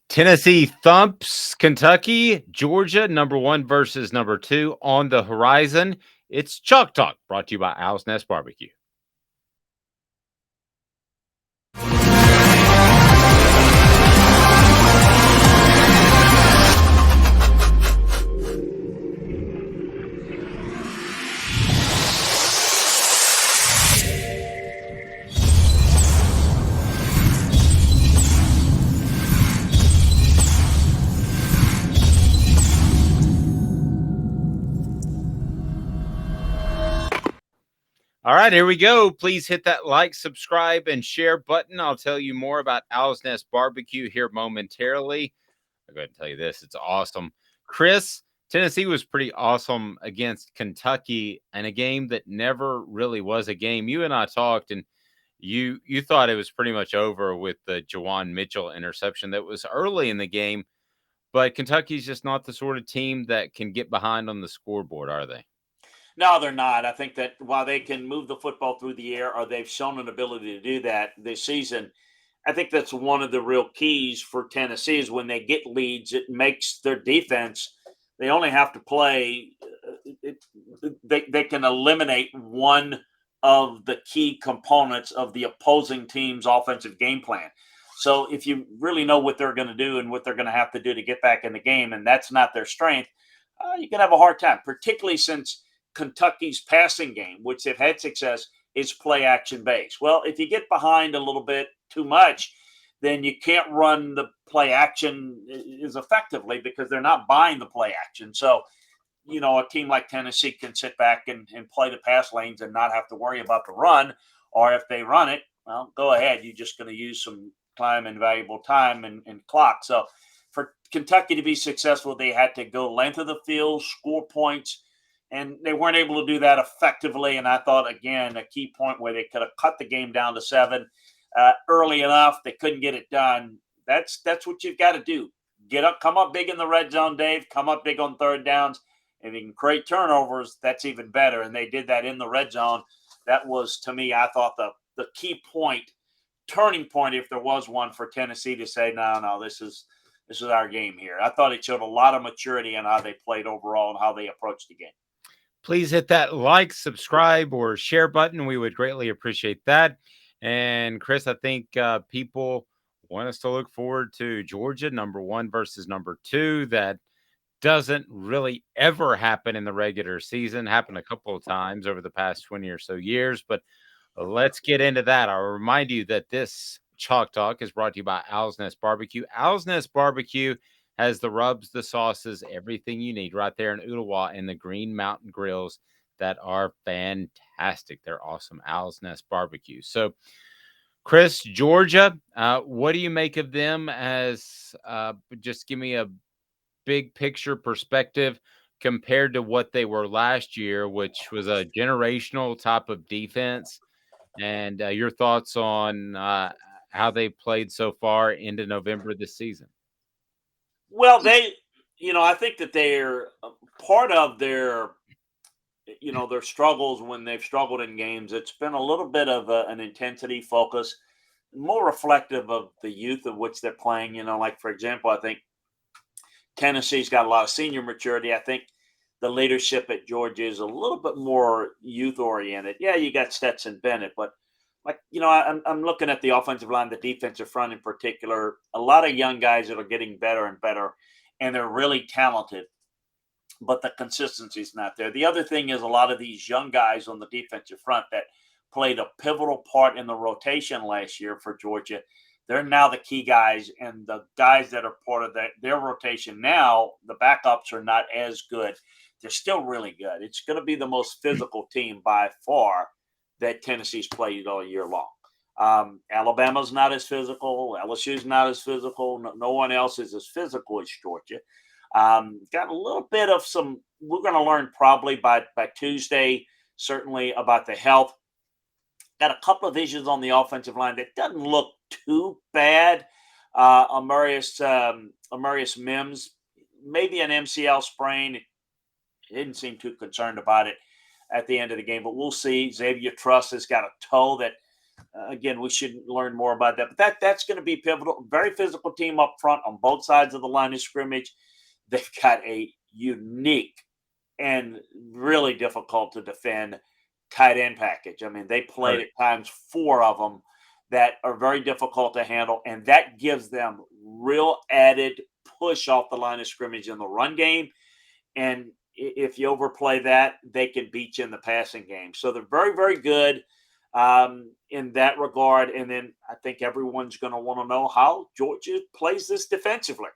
Tennessee thumps Kentucky. Georgia, number one versus number two on the horizon. It's Chalk Talk, brought to you by Owl's Nest Barbecue. All right, here we go. Please hit that like, subscribe, and share button. I'll tell you more about Owl's Nest Barbecue here momentarily. I'll go ahead and tell you this. It's awesome. Chris, Tennessee was pretty awesome against Kentucky in a game that never really was a game. You and I talked, and you thought it was pretty much over with the Jawan Mitchell interception that was early in the game. But Kentucky's just not the sort of team that can get behind on the scoreboard, are they? No, they're not. I think that while they can move the football through the air, or they've shown an ability to do that this season, I think that's one of the real keys for Tennessee is when they get leads, it makes their defense. They only have to play. They can eliminate one of the key components of the opposing team's offensive game plan. So if you really know what they're going to do and what they're going to have to do to get back in the game, and that's not their strength, you can have a hard time, particularly since Kentucky's passing game, which they've had success, is play action based. Well, if you get behind a little bit too much, then you can't run the play action as effectively because they're not buying the play action. So, a team like Tennessee can sit back and play the pass lanes and not have to worry about the run. Or if they run it, well, go ahead. You're just going to use some time and valuable time and clock. So for Kentucky to be successful, they had to go length of the field, score points, and they weren't able to do that effectively. And I thought, again, a key point where they could have cut the game down to 7 early enough. They couldn't get it done. That's what you've got to do. Get up, come up big in the red zone, Dave. Come up big on third downs. If you can create turnovers, that's even better. And they did that in the red zone. That was, to me, I thought the key point, turning point, if there was one for Tennessee to say, no, this is our game here. I thought it showed a lot of maturity in how they played overall and how they approached the game. Please hit that like, subscribe, or share button. We would greatly appreciate that. And Chris, I think people want us to look forward to Georgia, number one versus number two. That doesn't really ever happen in the regular season. Happened a couple of times over the past 20 or so years, but let's get into that. I'll remind you that this Chalk Talk is brought to you by Owl's Nest Barbecue. Owl's Nest Barbecue has the rubs, the sauces, everything you need right there in Ooltewah and the Green Mountain Grills that are fantastic. They're awesome. Owl's Nest Barbecue. So, Chris, Georgia, what do you make of them as just give me a big picture perspective compared to what they were last year, which was a generational type of defense, and your thoughts on how they played so far into November this season. Well, I think that they're part of their struggles when they've struggled in games. It's been a little bit of an intensity focus, more reflective of the youth of which they're playing. Like, for example, I think Tennessee's got a lot of senior maturity. I think the leadership at Georgia is a little bit more youth oriented. Yeah, you got Stetson Bennett, but I'm looking at the offensive line, the defensive front in particular. A lot of young guys that are getting better and better, and they're really talented, but the consistency is not there. The other thing is a lot of these young guys on the defensive front that played a pivotal part in the rotation last year for Georgia. They're now the key guys, and the guys that are part of their rotation now, the backups are not as good. They're still really good. It's going to be the most physical team by far that Tennessee's played all year long. Alabama's not as physical. LSU's not as physical. No one else is as physical as Georgia. Got a little bit of some. We're going to learn probably by Tuesday, certainly about the health. Got a couple of issues on the offensive line that doesn't look too bad. Amarius Mims, maybe an MCL sprain. He didn't seem too concerned about it at the end of the game, but we'll see. Xavier Truss has got a toe that Again, we should learn more about that. But that's going to be pivotal. Very physical team up front on both sides of the line of scrimmage. They've got a unique and really difficult to defend tight end package. I mean, they Oh, played at times four of them that are very difficult to handle, and that gives them real added push off the line of scrimmage in the run game. And if you overplay that, they can beat you in the passing game. So they're very, very good in that regard. And then I think everyone's going to want to know how Georgia plays this defensively.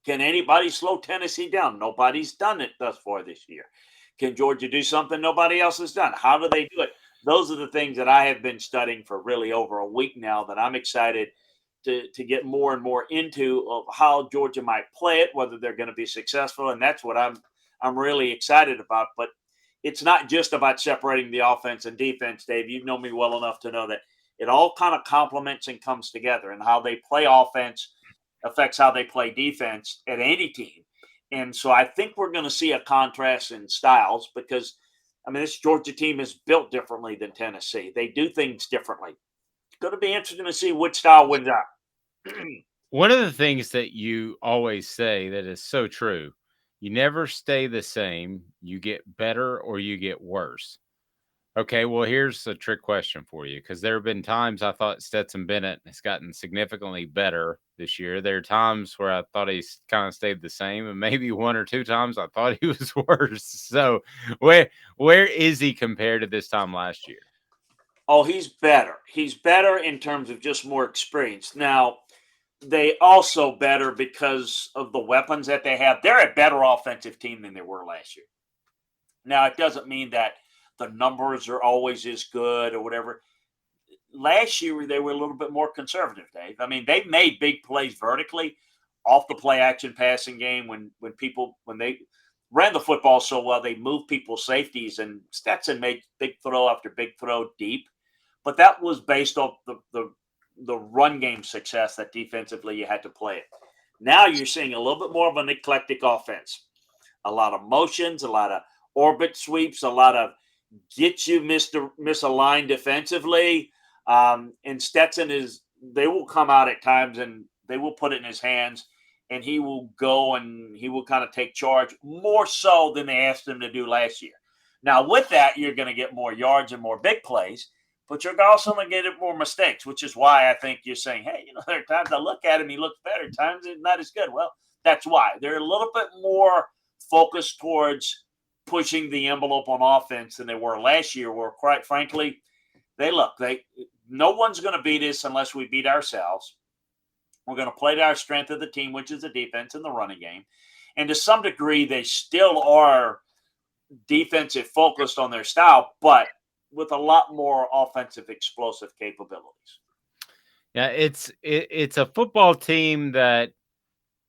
Can anybody slow Tennessee down? Nobody's done it thus far this year. Can Georgia do something nobody else has done? How do they do it? Those are the things that I have been studying for really over a week now that I'm excited to get more and more into of how Georgia might play it, whether they're going to be successful. And that's what I'm really excited about. But it's not just about separating the offense and defense, Dave. You know me well enough to know that it all kind of complements and comes together, and how they play offense affects how they play defense at any team. And so I think we're going to see a contrast in styles because, I mean, this Georgia team is built differently than Tennessee. They do things differently. It's going to be interesting to see which style wins out. one of the things that you always say that is so true, you never stay the same. You get better or you get worse. Okay, well, here's a trick question for you because there have been times I thought Stetson Bennett has gotten significantly better this year. There are times where I thought he's kind of stayed the same, and maybe one or two times I thought he was worse. So, where is he compared to this time last year? Oh, he's better. He's better in terms of just more experience. Now, they also better because of the weapons that they have. They're a better offensive team than they were last year. Now, it doesn't mean that the numbers are always as good or whatever. Last year, they were a little bit more conservative, Dave. I mean, they made big plays vertically off the play action passing game when they ran the football so well, they moved people's safeties, and Stetson made big throw after big throw deep. But that was based off the run game success that defensively you had to play it. Now you're seeing a little bit more of an eclectic offense. A lot of motions, a lot of orbit sweeps, a lot of get you misaligned defensively. And Stetson they will come out at times and they will put it in his hands and he will go and he will kind of take charge more so than they asked him to do last year. Now, with that, you're going to get more yards and more big plays, but you're also going to get more mistakes, which is why I think you're saying, hey, there are times I look at him, he looks better, times he's not as good. Well, that's why. They're a little bit more focused towards pushing the envelope on offense than they were last year, where quite frankly, they no one's going to beat us unless we beat ourselves. We're going to play to our strength of the team, which is the defense and the running game. And to some degree, they still are defensive focused on their style, but with a lot more offensive explosive capabilities. Yeah, it's a football team that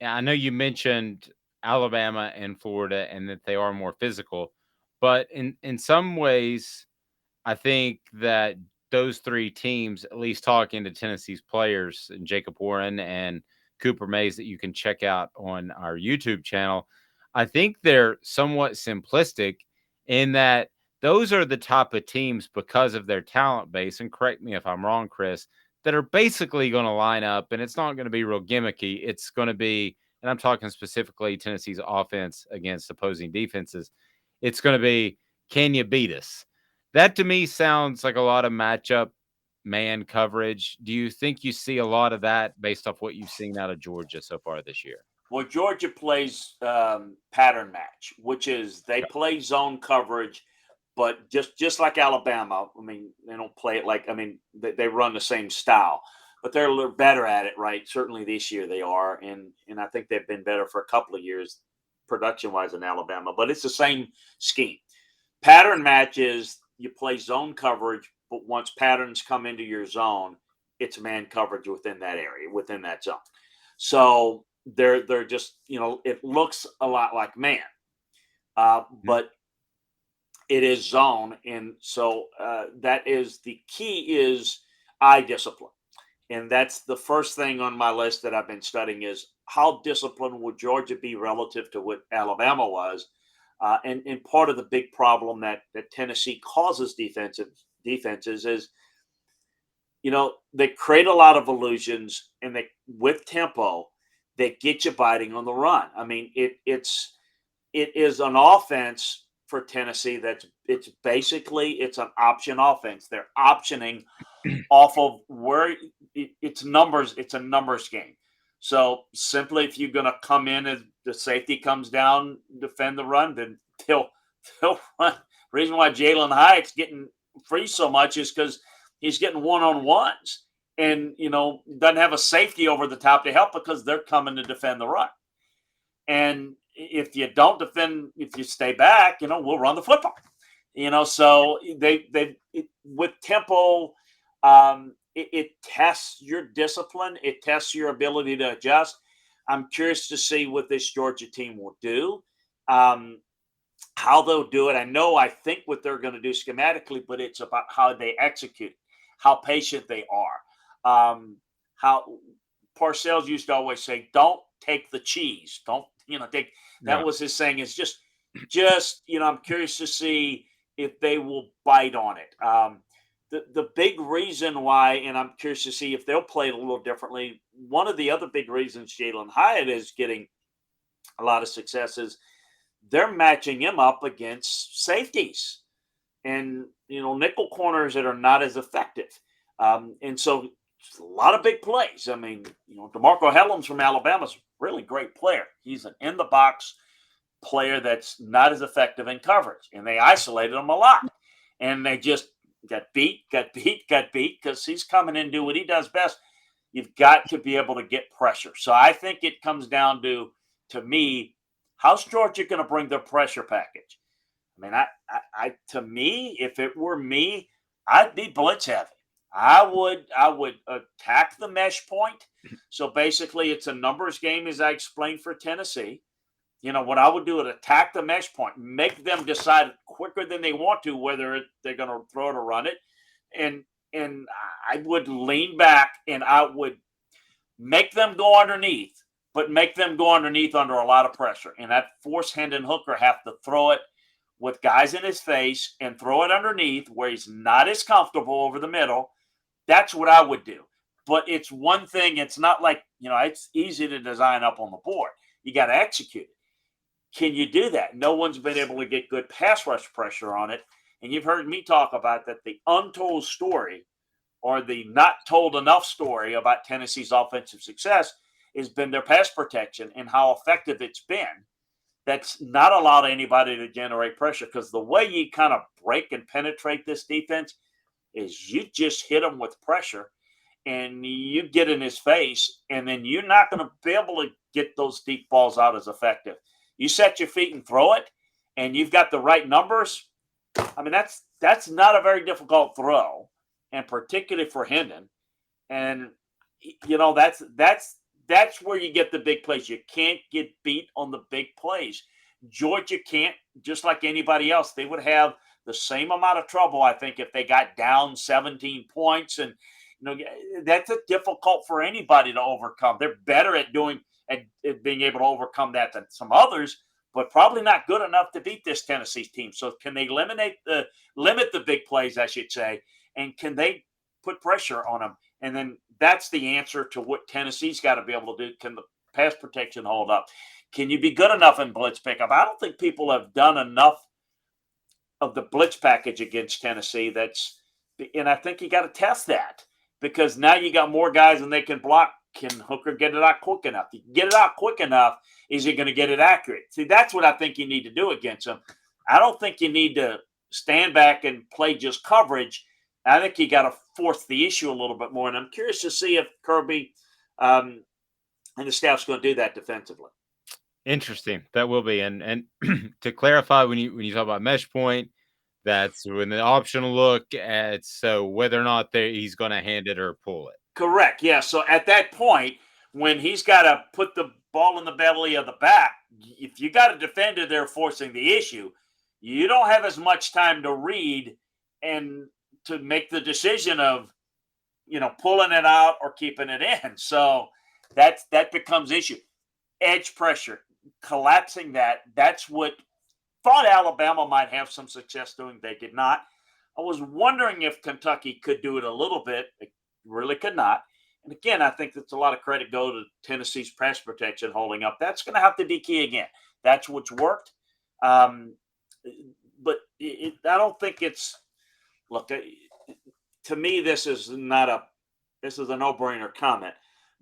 I know you mentioned Alabama and Florida and that they are more physical, but in some ways I think that those three teams, at least talking to Tennessee's players and Jacob Warren and Cooper Mays that you can check out on our YouTube channel, I think they're somewhat simplistic in that those are the type of teams because of their talent base. And correct me if I'm wrong, Chris, that are basically going to line up and it's not going to be real gimmicky. It's going to be, and I'm talking specifically Tennessee's offense against opposing defenses. It's going to be, can you beat us? That to me sounds like a lot of matchup man coverage. Do you think you see a lot of that based off what you've seen out of Georgia so far this year? Well, Georgia plays pattern match, which is they play zone coverage, but just like Alabama. I mean, they don't play it like, I mean, they run the same style, but they're a little better at it, right? Certainly this year they are, and I think they've been better for a couple of years production wise than Alabama. But it's the same scheme. Pattern matches, you play zone coverage, but once patterns come into your zone, it's man coverage within that area, within that zone. So they're just, it looks a lot like man, Mhm. but it is zone, and so that is the key is eye discipline, and that's the first thing on my list that I've been studying is how disciplined would Georgia be relative to what Alabama was, and part of the big problem that Tennessee causes defenses is they create a lot of illusions, and they with tempo, they get you biting on the run. I mean, it is an offense for Tennessee it's basically it's an option offense. They're optioning off of where it's numbers. It's a numbers game. So simply, if you're going to come in as the safety comes down, defend the run, then they'll run. Reason why Jalen Hyatt's getting free so much is because he's getting one-on-ones, and doesn't have a safety over the top to help because they're coming to defend the run. And if you don't defend, if you stay back, we'll run the football. So with tempo, it tests your discipline. It tests your ability to adjust. I'm curious to see what this Georgia team will do, how they'll do it. I think what they're going to do schematically, but it's about how they execute, how patient they are. How Parcells used to always say, "Don't take the cheese. Don't take." That was his saying. Is just I'm curious to see if they will bite on it. The big reason why, and I'm curious to see if they'll play it a little differently. One of the other big reasons Jalen Hyatt is getting a lot of success is they're matching him up against safeties and nickel corners that are not as effective, and so a lot of big plays. I mean, DeMarco Hellams from Alabama's a really great player. He's an in the box player that's not as effective in coverage, and they isolated him a lot, and they just got beat because he's coming in and do what he does best. You've got to be able to get pressure. So I think it comes down to me, how's Georgia going to bring their pressure package? I mean, to me, if it were me, I'd be blitz heavy. I would attack the mesh point. So basically, it's a numbers game, as I explained for Tennessee. What I would do is attack the mesh point, make them decide quicker than they want to whether they're going to throw it or run it, and I would lean back and I would make them go underneath, but make them go underneath under a lot of pressure, and that force Hendon Hooker have to throw it with guys in his face and throw it underneath where he's not as comfortable over the middle. That's what I would do. But it's one thing. It's not like, it's easy to design up on the board. You got to execute it. Can you do that? No one's been able to get good pass rush pressure on it. And you've heard me talk about that. The untold story, or the not told enough story about Tennessee's offensive success, has been their pass protection and how effective it's been. That's not allowed anybody to generate pressure, because the way you kind of break and penetrate this defense is you just hit them with pressure and you get in his face, and then you're not going to be able to get those deep balls out as effective. You set your feet and throw it, and you've got the right numbers. I mean, that's not a very difficult throw, and particularly for Hendon. And that's where you get the big plays. You can't get beat on the big plays. Georgia can't, just like anybody else. They would have the same amount of trouble, I think, if they got down 17 points. And that's difficult for anybody to overcome. They're better at being able to overcome that than some others, but probably not good enough to beat this Tennessee team. So can they limit the big plays, I should say, and can they put pressure on them? And then that's the answer to what Tennessee's got to be able to do. Can the pass protection hold up? Can you be good enough in blitz pickup? I don't think people have done enough of the blitz package against Tennessee. And I think you got to test that, because now you got more guys and they can block. Can Hooker get it out quick enough? You get it out quick enough, is he going to get it accurate? See, that's what I think you need to do against them. I don't think you need to stand back and play just coverage. I think you got to force the issue a little bit more. And I'm curious to see if Kirby and the staff's going to do that defensively. Interesting. That will be. And to clarify, when you talk about mesh point, that's when the optional look at, so whether or not he's going to hand it or pull it. Correct. Yeah. So at that point, when he's got to put the ball in the belly of the back, if you got a defender there forcing the issue, you don't have as much time to read and to make the decision of, pulling it out or keeping it in. So that becomes issue. Edge pressure, collapsing that's what thought Alabama might have some success doing. They did not. I was wondering if Kentucky could do it a little bit. really could not. And again, I think that's a lot of credit go to Tennessee's pass protection holding up. That's going to have to be key again. That's what's worked. Um, but I don't think it's look. To me, this is not a this is a no brainer comment.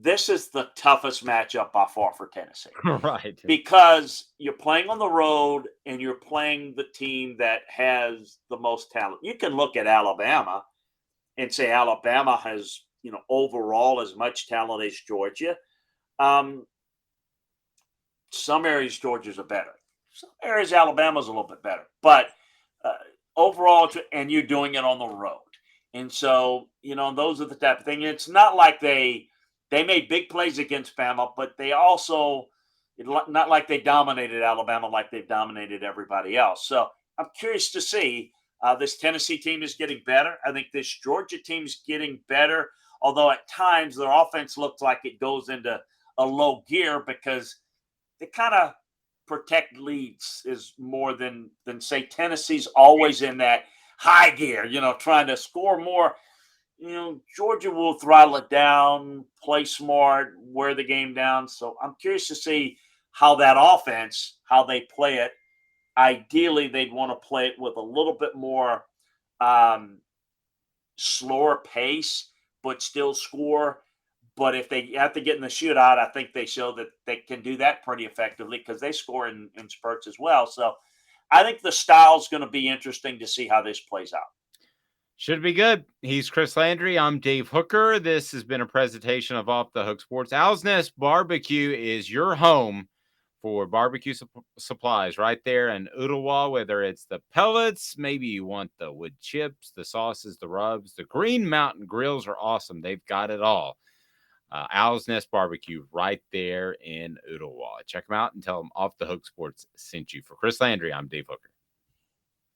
This is the toughest matchup by far for Tennessee Right. because you're playing on the road and you're playing the team that has the most talent. You can look at Alabama and say Alabama has, overall as much talent as Georgia. Um, some areas Georgia's are better. Some areas Alabama's a little bit better. But uh, overall, and you're doing it on the road. And so, those are the type of thing. It's not like they made big plays against Bama, but they also not like they dominated Alabama like they've dominated everybody else. So I'm curious to see. This Tennessee team is getting better. I think this Georgia team is getting better, although at times their offense looks like it goes into a low gear because they kind of protect leads is more than say Tennessee's always in that high gear, trying to score more. Georgia will throttle it down, play smart, wear the game down. So I'm curious to see how that offense, how they play it. Ideally, they'd want to play it with a little bit more um, slower pace, but still score. But if they have to get in the shootout, I think they show that they can do that pretty effectively because they score in spurts as well. So I think the style's going to be interesting to see how this plays out. Should be good. He's Chris Landry. I'm Dave Hooker. This has been a presentation of Off the Hook Sports. Owl's Nest Barbecue is your home for barbecue supplies right there in Ottawa, whether it's the pellets, maybe you want the wood chips, the sauces, the rubs. The Green Mountain grills are awesome. They've got it all. Owl's Nest Barbecue right there in Ottawa. Check them out and tell them Off the Hook Sports sent you. For Chris Landry, I'm Dave Hooker.